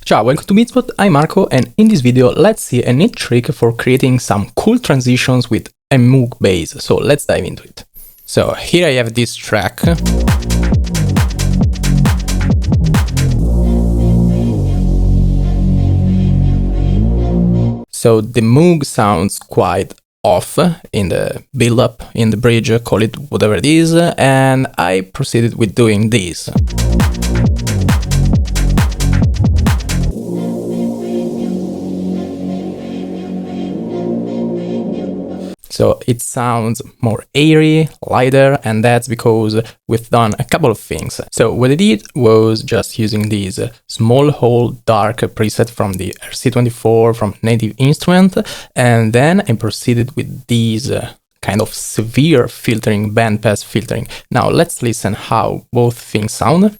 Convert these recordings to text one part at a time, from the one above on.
Ciao, welcome to Beatspot, I'm Marco, and in this video let's see a neat trick for creating some cool transitions with a Moog bass, so let's dive into it. So here I have this track. So the Moog sounds quite off in the build-up, in the bridge, call it whatever it is, and I proceeded with doing this. So it sounds more airy, lighter, and that's because we've done a couple of things. So what I did was just using this small hole dark preset from the RC24 from Native Instrument, and then I proceeded with these kind of severe filtering, bandpass filtering. Now let's listen how both things sound.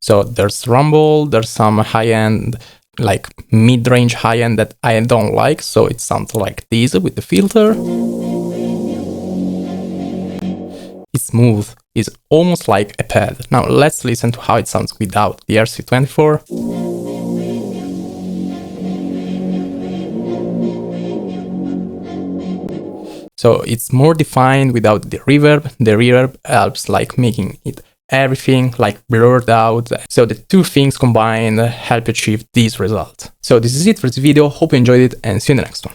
So there's rumble, there's some high-end, like mid-range high-end that I don't like, so it sounds like this with the filter. It's smooth, it's almost like a pad. Now let's listen to how it sounds without the RC24. So it's more defined without the reverb. The reverb helps like making it everything like blurred out. So the two things combined help achieve this result. So this is it for this video. Hope you enjoyed it and see you in the next one.